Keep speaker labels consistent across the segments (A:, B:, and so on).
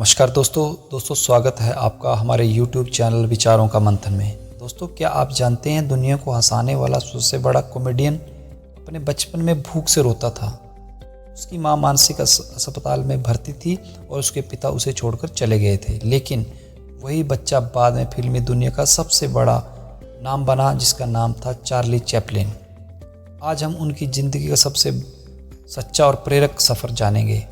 A: नमस्कार दोस्तों स्वागत है आपका हमारे YouTube चैनल विचारों का मंथन में। दोस्तों, क्या आप जानते हैं दुनिया को हंसाने वाला सबसे बड़ा कॉमेडियन अपने बचपन में भूख से रोता था। उसकी मां मानसिक अस्पताल में भर्ती थी और उसके पिता उसे छोड़कर चले गए थे, लेकिन वही बच्चा बाद में फिल्मी दुनिया का सबसे बड़ा नाम बना, जिसका नाम था चार्ली चैपलिन। आज हम उनकी ज़िंदगी का सबसे सच्चा और प्रेरक सफ़र जानेंगे।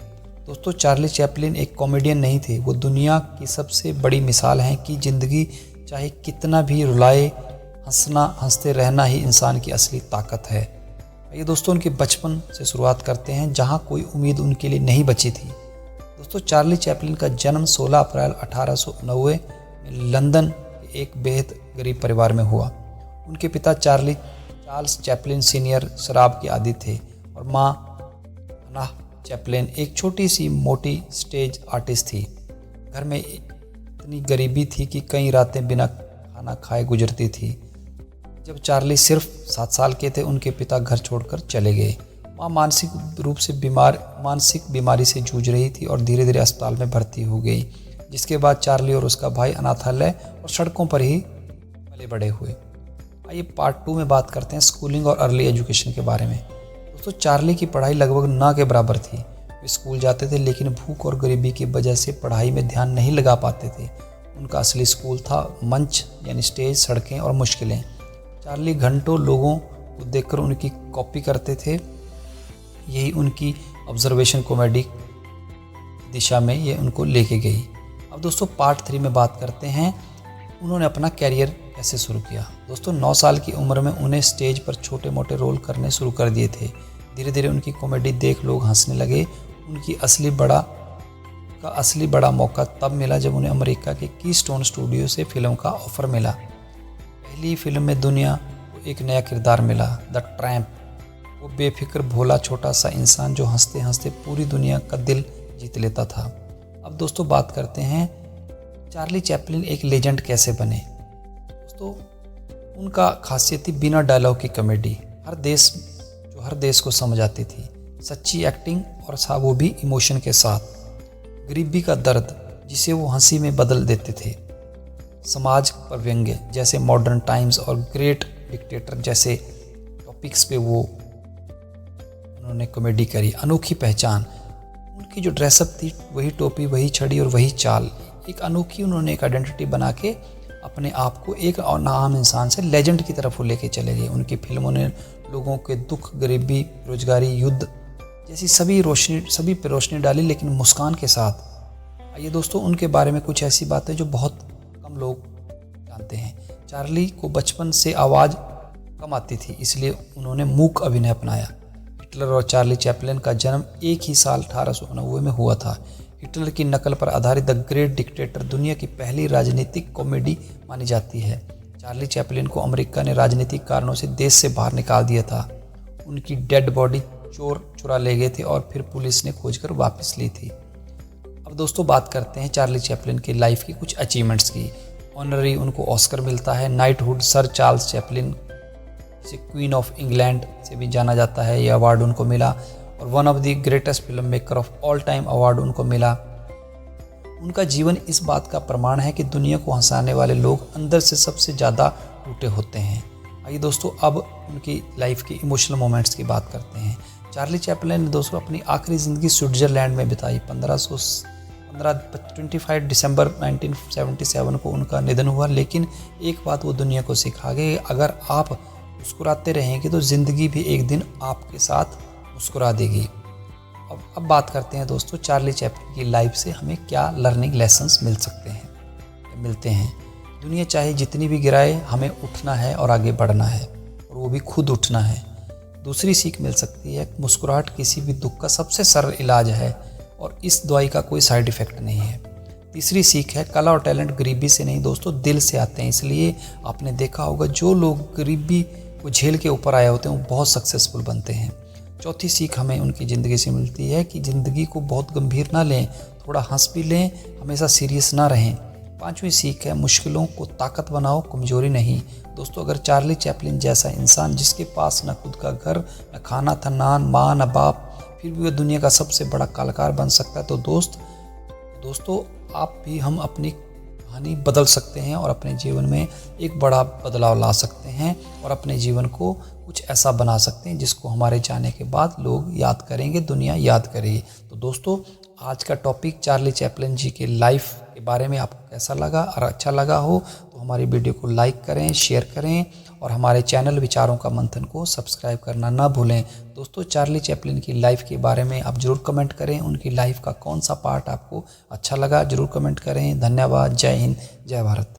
A: दोस्तों, चार्ली चैपलिन एक कॉमेडियन नहीं थे, वो दुनिया की सबसे बड़ी मिसाल हैं कि ज़िंदगी चाहे कितना भी रुलाए, हंसते रहना ही इंसान की असली ताकत है। ये दोस्तों उनके बचपन से शुरुआत करते हैं, जहां कोई उम्मीद उनके लिए नहीं बची थी। दोस्तों, चार्ली चैपलिन का जन्म 16 अप्रैल 1890 में लंदन के एक बेहद गरीब परिवार में हुआ। उनके पिता चार्ल्स चैपलिन सीनियर शराब के आदी थे और माँ हन्ना चैपलिन एक छोटी सी मोटी स्टेज आर्टिस्ट थी। घर में इतनी गरीबी थी कि कई रातें बिना खाना खाए गुजरती थी। जब चार्ली सिर्फ 7 साल के थे, उनके पिता घर छोड़कर चले गए। माँ मानसिक बीमारी से जूझ रही थी और धीरे धीरे अस्पताल में भर्ती हो गई, जिसके बाद चार्ली और उसका भाई अनाथालय और सड़कों पर ही पले बड़े हुए। आइए पार्ट 2 में बात करते हैं स्कूलिंग और अर्ली एजुकेशन के बारे में। दोस्तों, चार्ली की पढ़ाई लगभग ना के बराबर थी। वे स्कूल जाते थे, लेकिन भूख और गरीबी की वजह से पढ़ाई में ध्यान नहीं लगा पाते थे। उनका असली स्कूल था मंच, यानी स्टेज, सड़कें और मुश्किलें। चार्ली घंटों लोगों को देखकर उनकी कॉपी करते थे। यही उनकी ऑब्जर्वेशन कॉमेडी दिशा में ये उनको लेके गई। अब दोस्तों पार्ट 3 में बात करते हैं उन्होंने अपना कैरियर कैसे शुरू किया। दोस्तों, 9 साल की उम्र में उन्हें स्टेज पर छोटे मोटे रोल करने शुरू कर दिए थे। धीरे धीरे उनकी कॉमेडी देख लोग हंसने लगे। उनकी असली बड़ा मौका तब मिला जब उन्हें अमेरिका के कीस्टोन स्टूडियो से फिल्म का ऑफर मिला। पहली फिल्म में दुनिया को एक नया किरदार मिला, द ट्रैम्प। वो बेफिक्र भोला छोटा सा इंसान जो हंसते हंसते पूरी दुनिया का दिल जीत लेता था। अब दोस्तों बात करते हैं चार्ली चैपलिन एक लेजेंड कैसे बने। दोस्तों, उनका खासियत थी बिना डायलॉग की कॉमेडी। हर देश को समझ आती थी। सच्ची एक्टिंग और वो भी इमोशन के साथ। गरीबी का दर्द जिसे वो हंसी में बदल देते थे। समाज पर व्यंग्य जैसे मॉडर्न टाइम्स और ग्रेट डिक्टेटर जैसे टॉपिक्स पे उन्होंने कॉमेडी करी। अनोखी पहचान, उनकी जो ड्रेसअप थी, वही टोपी, वही छड़ी और वही चाल। एक अनोखी उन्होंने एक आइडेंटिटी बना के अपने आप को एक आम इंसान से लेजेंड की तरफ वो लेके चले गए। उनकी फिल्मों ने लोगों के दुख, गरीबी, बेरोजगारी, युद्ध जैसी सभी पे रोशनी डाली, लेकिन मुस्कान के साथ। आइए दोस्तों उनके बारे में कुछ ऐसी बातें जो बहुत कम लोग जानते हैं। चार्ली को बचपन से आवाज़ कम आती थी, इसलिए उन्होंने मूक अभिनय अपनाया। हिटलर और चार्ली चैपलिन का जन्म एक ही साल 1890 में हुआ था। हिटलर की नकल पर आधारित द ग्रेट डिक्टेटर दुनिया की पहली राजनीतिक कॉमेडी मानी जाती है। चार्ली चैपलिन को अमेरिका ने राजनीतिक कारणों से देश से बाहर निकाल दिया था। उनकी डेड बॉडी चोर चुरा ले गए थे और फिर पुलिस ने खोजकर वापस ली थी। अब दोस्तों बात करते हैं चार्ली चैपलिन की लाइफ की कुछ अचीवमेंट्स की। ऑनररी उनको ऑस्कर मिलता है। नाइटहुड, सर चार्ल्स चैपलिन जिसे क्वीन ऑफ इंग्लैंड से भी जाना जाता है, यह अवार्ड उनको मिला। और one of the greatest film maker of all time award उनको मिला। उनका जीवन इस बात का प्रमाण है कि दुनिया को हंसाने वाले लोग अंदर से सबसे ज़्यादा टूटे होते हैं। आइए दोस्तों अब उनकी लाइफ की इमोशनल मोमेंट्स की बात करते हैं। चार्ली चैपलिन ने दोस्तों अपनी आखिरी ज़िंदगी स्विट्ज़रलैंड में बिताई। 25 दिसंबर 1977 को उनका निधन हुआ, लेकिन एक बात वो दुनिया को सिखा गए, अगर आप मुस्कुराते रहेंगे तो ज़िंदगी भी एक दिन आपके साथ मुस्कुरा देगी। अब बात करते हैं दोस्तों चार्ली चैपलिन की लाइफ से हमें क्या लर्निंग लेसन्स मिलते हैं। दुनिया चाहे जितनी भी गिराए, हमें उठना है और आगे बढ़ना है, और वो भी खुद उठना है। दूसरी सीख मिल सकती है, मुस्कुराहट किसी भी दुख का सबसे सरल इलाज है और इस दवाई का कोई साइड इफ़ेक्ट नहीं है। तीसरी सीख है, कला और टैलेंट गरीबी से नहीं दोस्तों, दिल से आते हैं। इसलिए आपने देखा होगा जो लोग गरीबी को झेल के ऊपर आए होते हैं वो बहुत सक्सेसफुल बनते हैं। चौथी सीख हमें उनकी ज़िंदगी से मिलती है कि ज़िंदगी को बहुत गंभीर ना लें, थोड़ा हंस भी लें, हमेशा सीरियस ना रहें। पांचवी सीख है, मुश्किलों को ताकत बनाओ, कमजोरी नहीं। दोस्तों, अगर चार्ली चैपलिन जैसा इंसान जिसके पास न खुद का घर, न खाना था, ना माँ न बाप, फिर भी वह दुनिया का सबसे बड़ा कलाकार बन सकता है, तो दोस्तों आप भी हम अपनी कहानी बदल सकते हैं और अपने जीवन में एक बड़ा बदलाव ला सकते हैं और अपने जीवन को कुछ ऐसा बना सकते हैं जिसको हमारे जाने के बाद लोग याद करेंगे, दुनिया याद करेगी। तो दोस्तों, आज का टॉपिक चार्ली चैपलिन जी के लाइफ के बारे में आपको कैसा लगा? और अच्छा लगा हो तो हमारी वीडियो को लाइक करें, शेयर करें और हमारे चैनल विचारों का मंथन को सब्सक्राइब करना ना भूलें। दोस्तों, चार्ली चैपलिन की लाइफ के बारे में आप ज़रूर कमेंट करें। उनकी लाइफ का कौन सा पार्ट आपको अच्छा लगा ज़रूर कमेंट करें। धन्यवाद। जय हिंद, जय भारत।